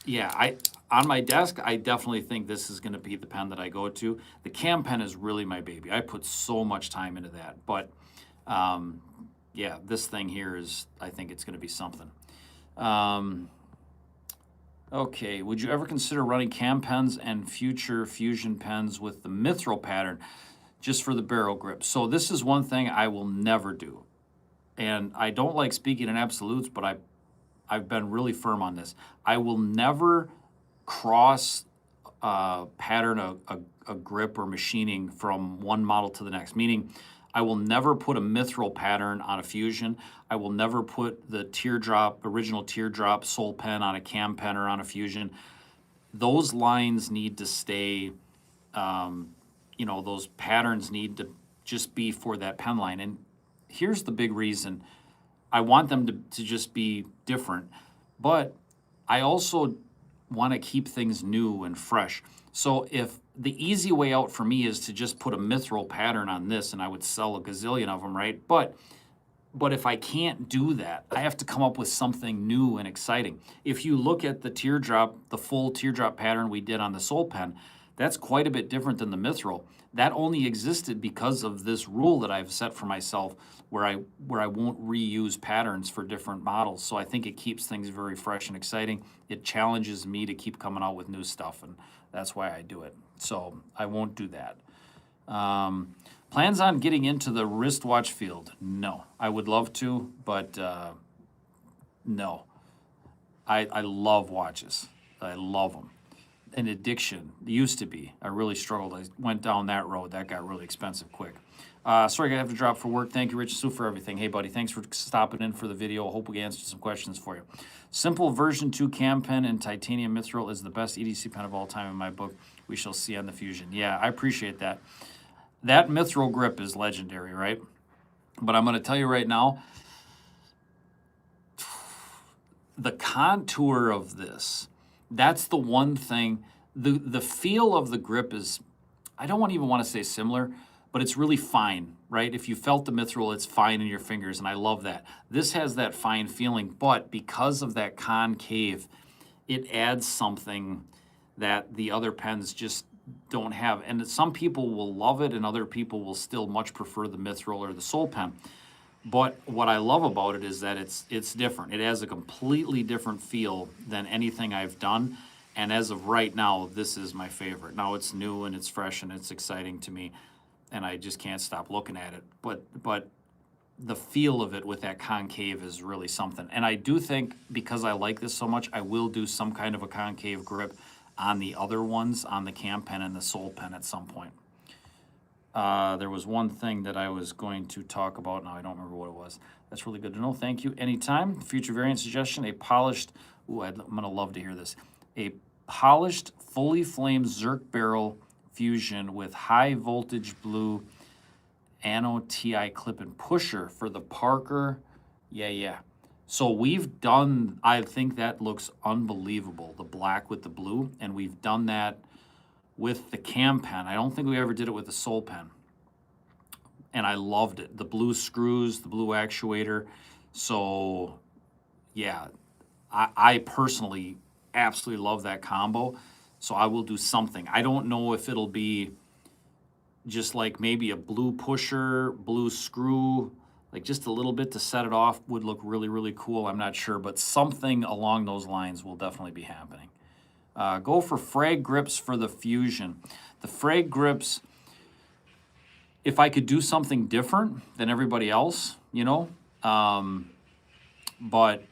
yeah, on my desk, I definitely think this is going to be the pen that I go to. The Cam pen is really my baby. I put so much time into that. But, yeah, this thing here I think it's going to be something. Okay, would you ever consider running Cam pens and future Fusion pens with the mithril pattern just for the barrel grip? So this is one thing I will never do. And I don't like speaking in absolutes, but I've been really firm on this. I will never cross pattern a grip or machining from one model to the next, meaning I will never put a mithril pattern on a Fusion. I will never put the original teardrop Soul pen on a Cam pen or on a Fusion. Those lines need to stay, those patterns need to just be for that pen line. And here's the big reason. I want them to just be different, but I also want to keep things new and fresh. So if the easy way out for me is to just put a mithril pattern on this, and I would sell a gazillion of them, right? But if I can't do that, I have to come up with something new and exciting. If you look at the full teardrop pattern we did on the Soul pen, that's quite a bit different than the mithril. That only existed because of this rule that I've set for myself where I won't reuse patterns for different models. So I think it keeps things very fresh and exciting. It challenges me to keep coming out with new stuff, and that's why I do it. So I won't do that. Plans on getting into the wristwatch field? No. I would love to, but no. I love watches. I love them. An addiction. It used to be. I really struggled. I went down that road. That got really expensive quick. Sorry, I have to drop for work. Thank you, Rich Sue, for everything. Hey, buddy, thanks for stopping in for the video. Hope we answered some questions for you. Simple version 2 cam pen and titanium mithril is the best EDC pen of all time in my book. We shall see on the Fusion. Yeah, I appreciate that. That mithril grip is legendary, right? But I'm going to tell you right now, the contour of this, that's the one thing. The feel of the grip is, I don't even want to say similar, but it's really fine, right? If you felt the mithril, it's fine in your fingers, and I love that. This has that fine feeling, but because of that concave, it adds something that the other pens just don't have. And some people will love it, and other people will still much prefer the mithril or the Sol pen. But what I love about it is that it's different. It has a completely different feel than anything I've done. And as of right now, this is my favorite. Now it's new and it's fresh and it's exciting to me, and I just can't stop looking at it. But the feel of it with that concave is really something. And I do think, because I like this so much, I will do some kind of a concave grip on the other ones, on the cam pen and the Sol pen at some point. There was one thing that I was going to talk about. Now I don't remember what it was. That's really good to know. Thank you. Anytime. Future variant suggestion, a polished, I'm going to love to hear this. A polished, fully flamed Zerk barrel Fusion with high voltage blue Anno TI clip and pusher for the Parker. Yeah. So we've done, I think that looks unbelievable, the black with the blue, and we've done that with the cam pen. I don't think we ever did it with the Sol pen. And I loved it. The blue screws, the blue actuator. So, yeah, I personally absolutely love that combo. So I will do something. I don't know if it'll be just like maybe a blue pusher, blue screw, like just a little bit to set it off would look really, really cool. I'm not sure, but something along those lines will definitely be happening. Go for frag grips for the Fusion. The frag grips, if I could do something different than everybody else, you know, but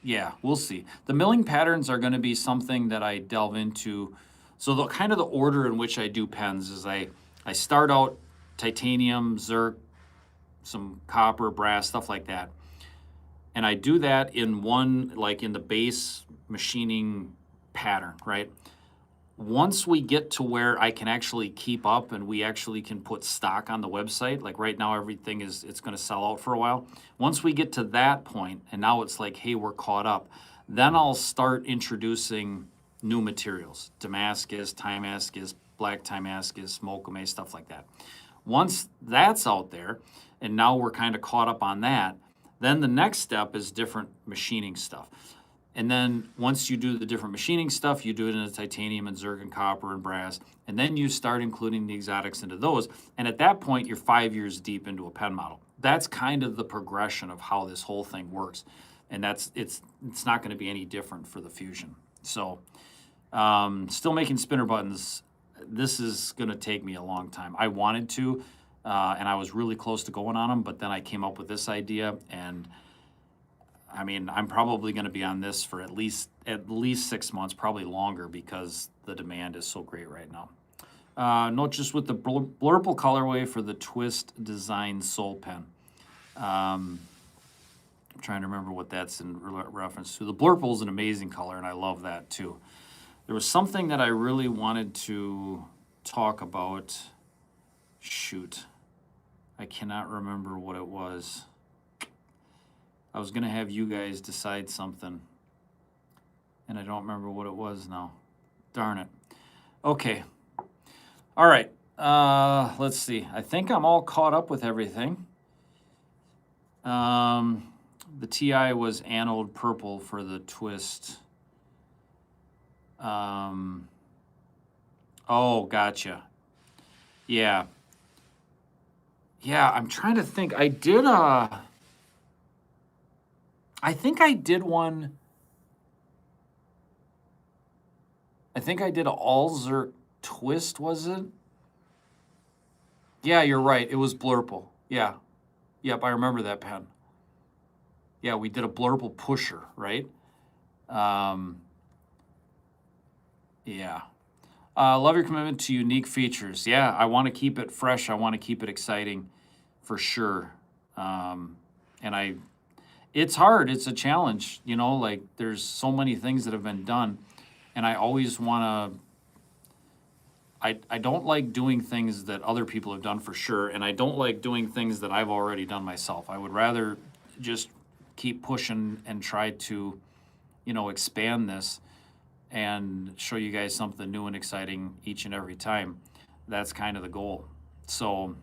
yeah, we'll see. The milling patterns are going to be something that I delve into. So the kind of the order in which I do pens is I start out titanium, Zerk, some copper, brass, stuff like that. And I do that in one, like in the base machining pattern, right? Once we get to where I can actually keep up and we actually can put stock on the website, like right now everything is, it's going to sell out for a while. Once we get to that point, and now it's like, hey, we're caught up, then I'll start introducing new materials, Damascus, Timascus, black Timascus, Mokume, stuff like that. Once that's out there, and now we're kind of caught up on that, then the next step is different machining stuff. And then once you do the different machining stuff, you do it in the titanium and Zerk and copper and brass, and then you start including the exotics into those. And at that point, you're 5 years deep into a pen model. That's kind of the progression of how this whole thing works. And it's not going to be any different for the Fusion. So still making spinner buttons. This is going to take me a long time. I wanted to, and I was really close to going on them, but then I came up with this idea, and I mean, I'm probably going to be on this for at least 6 months, probably longer, because the demand is so great right now. Note just with the blurple colorway for the twist design Sol pen. I'm trying to remember what that's in reference to. The blurple is an amazing color, and I love that too. There was something that I really wanted to talk about. Shoot, I cannot remember what it was. I was going to have you guys decide something, and I don't remember what it was now. Darn it. Okay. All right. Let's see. I think I'm all caught up with everything. The TI was anode purple for the twist. Oh, gotcha. Yeah. Yeah, I'm trying to think. I think I did one. I think I did an all Zerk twist, was it? Yeah, you're right. It was Blurple. Yeah. Yep, I remember that pen. Yeah, we did a Blurple pusher, right? Um, yeah. Love your commitment to unique features. Yeah, I want to keep it fresh. I want to keep it exciting for sure. Um, and it's hard. It's a challenge, you know, like there's so many things that have been done. And I always want to, I don't like doing things that other people have done for sure. And I don't like doing things that I've already done myself. I would rather just keep pushing and try to, you know, expand this and show you guys something new and exciting each and every time. That's kind of the goal. So,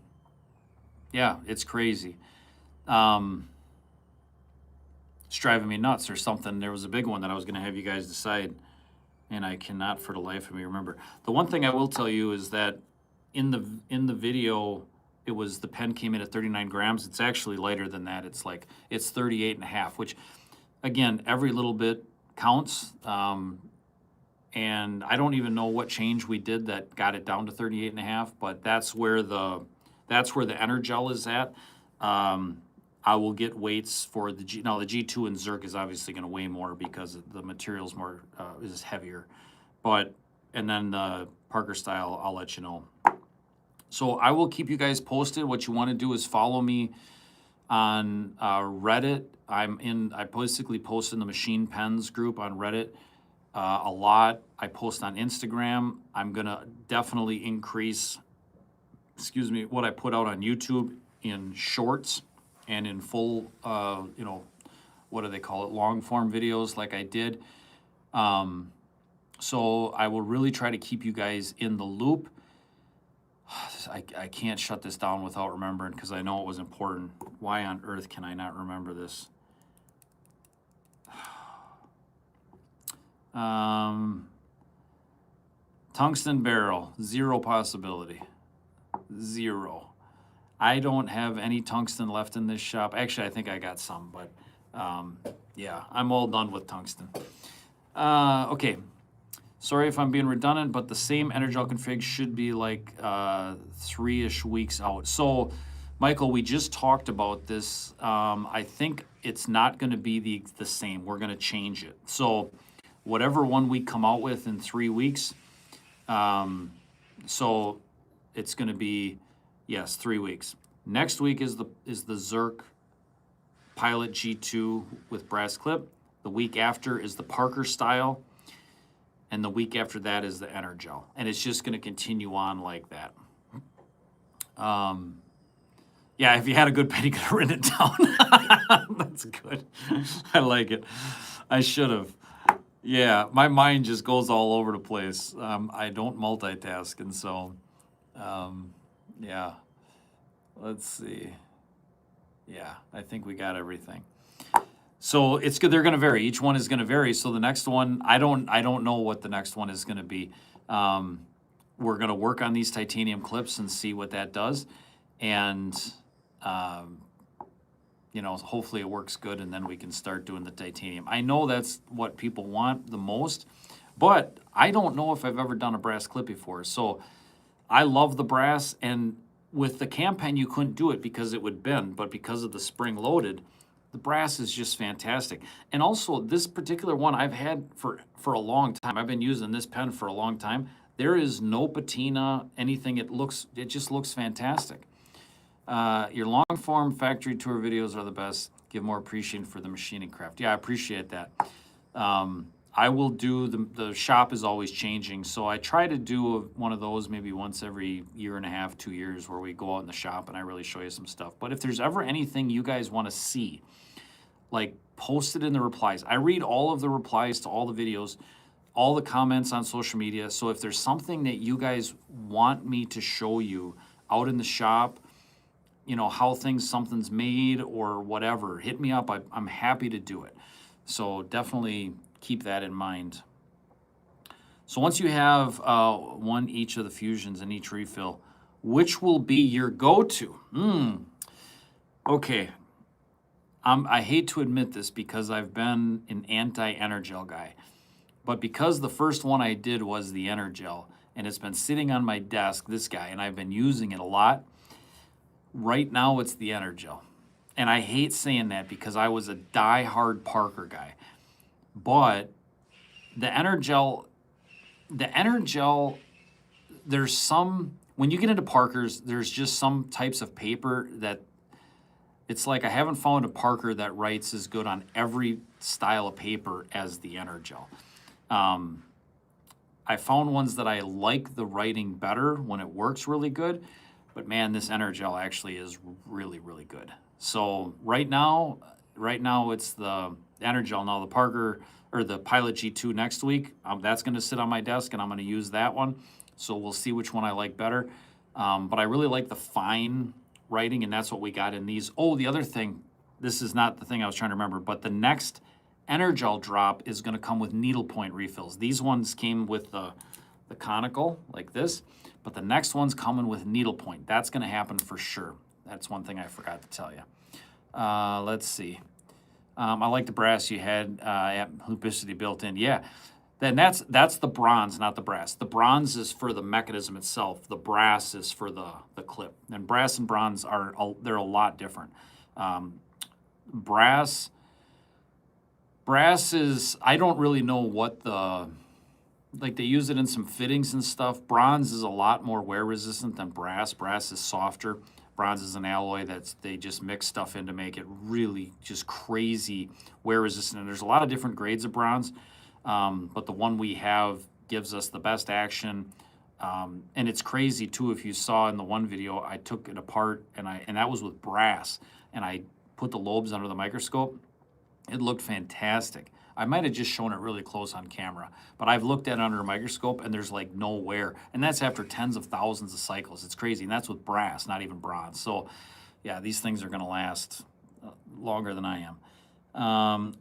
yeah, it's crazy. Um, it's driving me nuts or something. There was a big one that I was going to have you guys decide, and I cannot for the life of me remember. The one thing I will tell you is that in the video, it was the pen came in at 39 grams. It's actually lighter than that. It's 38 and a half, which again, every little bit counts. And I don't even know what change we did that got it down to 38 and a half, but that's where the Energel is at. I will get weights for the G. Now the G2 and Zerk is obviously going to weigh more because the material's more is heavier, but and then the Parker style, I'll let you know. So I will keep you guys posted. What you want to do is follow me on Reddit. I basically post in the Machine Pens group on Reddit a lot. I post on Instagram. I'm gonna definitely increase, what I put out on YouTube in shorts and in full, what do they call it, long form videos like I did. So I will really try to keep you guys in the loop. I can't shut this down without remembering because I know it was important. Why on earth can I not remember this? Tungsten barrel, zero possibility. Zero. I don't have any tungsten left in this shop. Actually, I think I got some, but yeah, I'm all done with tungsten. Okay. Sorry if I'm being redundant, but the same Energel config should be like 3-ish weeks out. So, Michael, we just talked about this. I think it's not going to be the same. We're going to change it. So, whatever one we come out with in 3 weeks, so it's going to be, yes, 3 weeks. Next week is the Zerk Pilot G2 with brass clip. The week after is the Parker style. And the week after that is the Energel. And it's just going to continue on like that. Yeah, if you had a good pen, you could have written it down. That's good. I like it. I should have. Yeah, my mind just goes all over the place. I don't multitask, and so, yeah. Let's see. Yeah, I think we got everything. So it's good. They're going to vary. Each one is going to vary. So the next one, I don't know what the next one is going to be. We're going to work on these titanium clips and see what that does, and hopefully it works good, and then we can start doing the titanium. I know that's what people want the most, but I don't know if I've ever done a brass clip before. So I love the brass, and with the cam pen you couldn't do it because it would bend, but because of the spring loaded, the brass is just fantastic. And also, this particular one I've had for a long time. I've been using this pen for a long time. There is no patina, anything. It just looks fantastic. Your long form factory tour videos are the best. Give more appreciation for the machining craft. Yeah, I appreciate that. I will do, the shop is always changing, so I try to do one of those maybe once every year and a half, 2 years, where we go out in the shop and I really show you some stuff. But if there's ever anything you guys want to see, like, post it in the replies. I read all of the replies to all the videos, all the comments on social media. So if there's something that you guys want me to show you out in the shop, how something's made or whatever, hit me up. I'm happy to do it. So definitely keep that in mind. So once you have one each of the fusions and each refill, which will be your go-to? Okay. I hate to admit this because I've been an anti-Energel guy, but because the first one I did was the Energel, and it's been sitting on my desk, this guy, and I've been using it a lot, Right now, it's the Energel. And I hate saying that because I was a die-hard Parker guy. But the Energel, there's some, when you get into Parkers, there's just some types of paper that it's like I haven't found a Parker that writes as good on every style of paper as the Energel. I found ones that I like the writing better when it works really good, but man, this Energel actually is really, really good. So right now it's the Energel. Now the Parker or the Pilot G2 next week, that's going to sit on my desk and I'm going to use that one. So we'll see which one I like better. But I really like the fine writing, and that's what we got in these. Oh, the other thing, this is not the thing I was trying to remember, but the next Energel drop is going to come with needlepoint refills. These ones came with the conical like this, but the next one's coming with needlepoint. That's going to happen for sure. That's one thing I forgot to tell you. Let's see. I like the brass you had at Hoopicity built in. Yeah, then that's the bronze, not the brass. The bronze is for the mechanism itself. The brass is for the clip. And brass and bronze they're a lot different. Brass is, I don't really know what like they use it in some fittings and stuff. Bronze is a lot more wear resistant than brass. Brass is softer. Bronze is an alloy they just mix stuff in to make it really just crazy wear resistant. And there's a lot of different grades of bronze, but the one we have gives us the best action. And it's crazy too. If you saw in the one video, I took it apart and that was with brass, and I put the lobes under the microscope. It looked fantastic. I might have just shown it really close on camera, but I've looked at it under a microscope and there's like no wear. And that's after tens of thousands of cycles. It's crazy. And that's with brass, not even bronze. So yeah, these things are going to last longer than I am.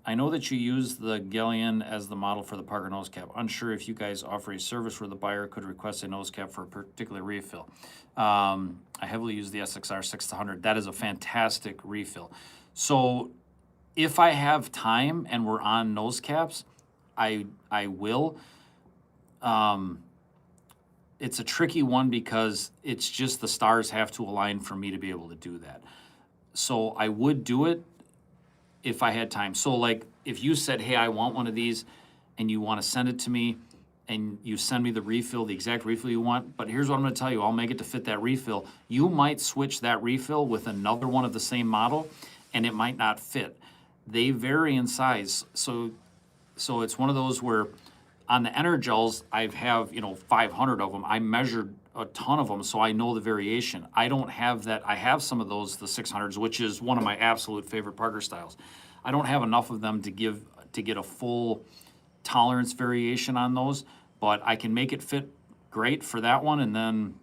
I know that you use the Galleon as the model for the Parker nose cap. Unsure if you guys offer a service where the buyer could request a nose cap for a particular refill. I heavily use the SXR 600. That is a fantastic refill. So if I have time and we're on nose caps, I will. It's a tricky one because it's just the stars have to align for me to be able to do that. So I would do it if I had time. So like if you said, hey, I want one of these and you want to send it to me and you send me the refill, the exact refill you want, but here's what I'm going to tell you. I'll make it to fit that refill. You might switch that refill with another one of the same model and it might not fit. They vary in size, so it's one of those where on the Energels, I have 500 of them. I measured a ton of them, so I know the variation. I don't have that. I have some of those, the 600s, which is one of my absolute favorite Parker styles. I don't have enough of them to get a full tolerance variation on those, but I can make it fit great for that one, and then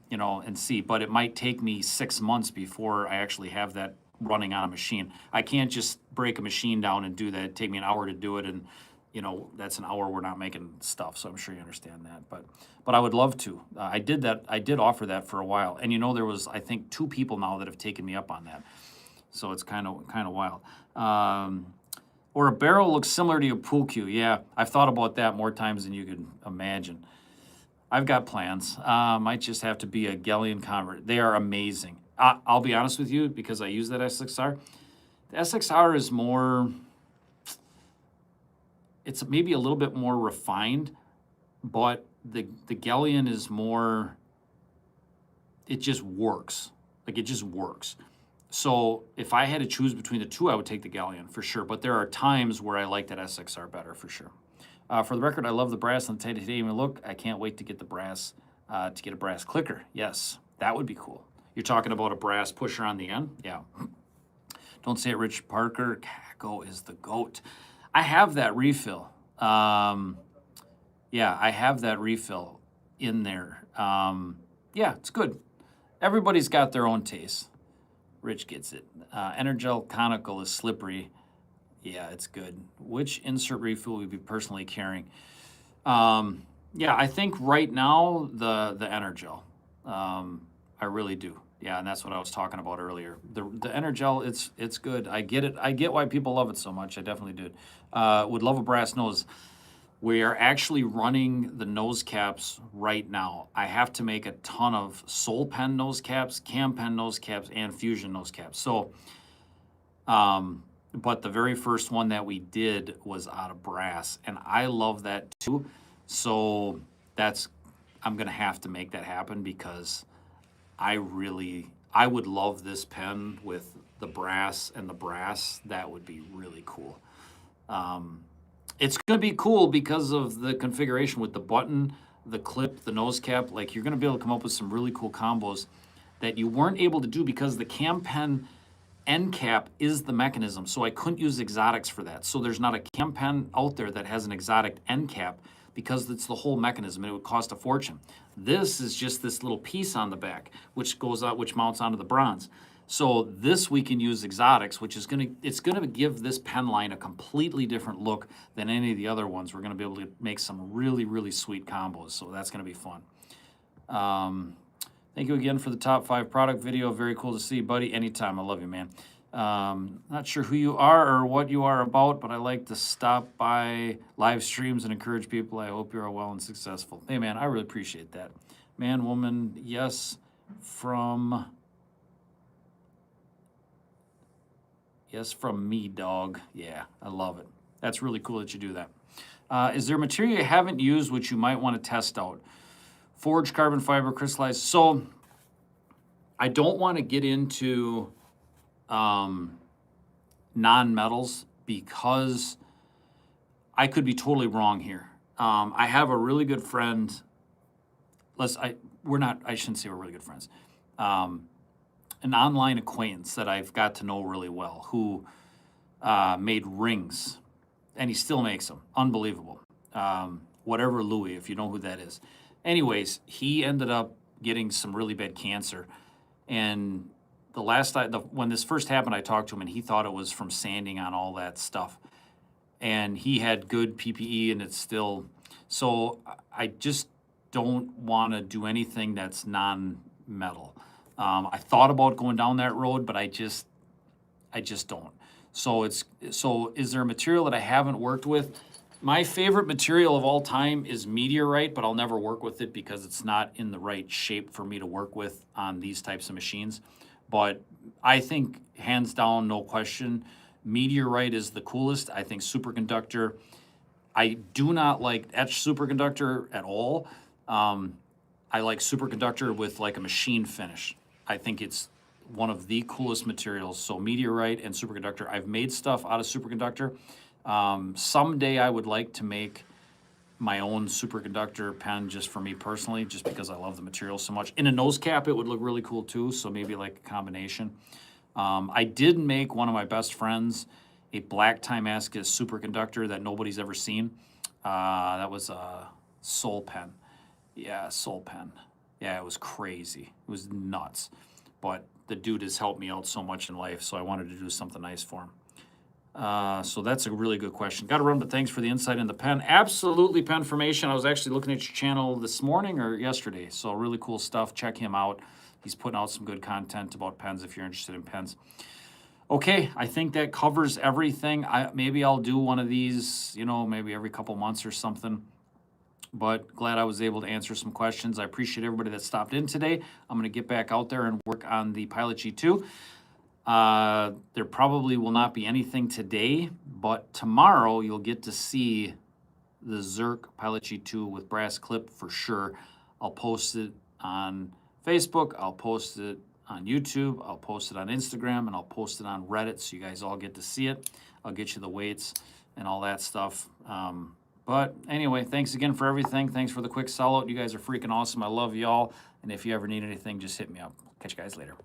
and see. But it might take me 6 months before I actually have that running on a machine. I can't just break a machine down and do that. It'd take me an hour to do it, and that's an hour we're not making stuff. So I'm sure you understand that. But I would love to. I did that. I did offer that for a while, and there was I think 2 people now that have taken me up on that. So it's kind of wild. Or a barrel looks similar to a pool cue. Yeah, I've thought about that more times than you could imagine. I've got plans. Might just have to be a Galleon convert. They are amazing. I'll be honest with you, because I use that SXR. The SXR is more, it's maybe a little bit more refined, but the Galleon is more, it just works. Like, it just works. So if I had to choose between the two, I would take the Galleon for sure. But there are times where I like that SXR better for sure. For the record, I love the brass and the titanium look. I can't wait to get the brass, to get a brass clicker. Yes, that would be cool. You're talking about a brass pusher on the end? Yeah. Don't say it, Rich Parker. Caco is the GOAT. I have that refill. Yeah, I have that refill in there. Yeah, it's good. Everybody's got their own taste. Rich gets it. Energel conical is slippery. Yeah, it's good. Which insert refill would you be personally carrying? Yeah, I think right now the Energel. I really do. Yeah, and that's what I was talking about earlier. The Energel, it's good. I get it. I get why people love it so much. I definitely did. Would love a brass nose. We are actually running the nose caps right now. I have to make a ton of Soul Pen nose caps, Cam Pen nose caps, and Fusion nose caps. So, but the very first one that we did was out of brass, and I love that too. So I'm gonna have to make that happen because I would love this pen with the brass and the brass. That would be really cool. It's going to be cool because of the configuration with the button, the clip, the nose cap. Like, you're going to be able to come up with some really cool combos that you weren't able to do because the Cam Pen end cap is the mechanism. So I couldn't use exotics for that. So there's not a Cam Pen out there that has an exotic end cap because it's the whole mechanism and it would cost a fortune. This is just this little piece on the back, which goes out, which mounts onto the bronze. So this we can use exotics, which is it's gonna give this pen line a completely different look than any of the other ones. We're gonna be able to make some really, really sweet combos. So that's gonna be fun. Thank you again for the top 5 product video. Very cool to see, buddy. Anytime. I love you, man. Not sure who you are or what you are about, but I like to stop by live streams and encourage people. I hope you're well and successful. Hey, man, I really appreciate that. Man, woman, yes, from me, dog. Yeah, I love it. That's really cool that you do that. Is there material you haven't used which you might want to test out? Forged carbon fiber, crystallized. So I don't want to get into non-metals because I could be totally wrong here. I have a really good friend. I shouldn't say we're really good friends. An online acquaintance that I've got to know really well who made rings, and he still makes them. Unbelievable. Whatever Louis, if you know who that is. Anyways, he ended up getting some really bad cancer, and when this first happened, I talked to him, and he thought it was from sanding on all that stuff. And he had good PPE, and it's still. So I just don't want to do anything that's non-metal. I thought about going down that road, but I just don't. So is there a material that I haven't worked with? My favorite material of all time is meteorite, but I'll never work with it because it's not in the right shape for me to work with on these types of machines. But I think, hands down, no question, meteorite is the coolest. I think superconductor. I do not like etched superconductor at all. I like superconductor with like a machine finish. I think it's one of the coolest materials. So meteorite and superconductor. I've made stuff out of superconductor. Someday I would like to make my own superconductor pen just for me personally, just because I love the material so much. In a nose cap, it would look really cool too, so maybe like a combination. I did make one of my best friends a black Timascus superconductor that nobody's ever seen. That was a Soul Pen. Yeah, Soul Pen. Yeah, it was crazy. It was nuts. But the dude has helped me out so much in life, so I wanted to do something nice for him. So that's a really good question. Got to run, but thanks for the insight in the pen. Absolutely, Penformation. I was actually looking at your channel this morning or yesterday, so really cool stuff. Check him out. He's putting out some good content about pens if you're interested in pens. Okay, I think that covers everything. Maybe I'll do one of these, maybe every couple months or something. But glad I was able to answer some questions. I appreciate everybody that stopped in today. I'm going to get back out there and work on the Pilot G2. There probably will not be anything today, but tomorrow you'll get to see the Zerk Pilot G2 with brass clip for sure. I'll post it on Facebook, I'll post it on YouTube, I'll post it on Instagram, and I'll post it on Reddit so you guys all get to see it. I'll get you the weights and all that stuff. But anyway, thanks again for everything. Thanks for the quick sellout. You guys are freaking awesome. I love y'all. And if you ever need anything, just hit me up. Catch you guys later.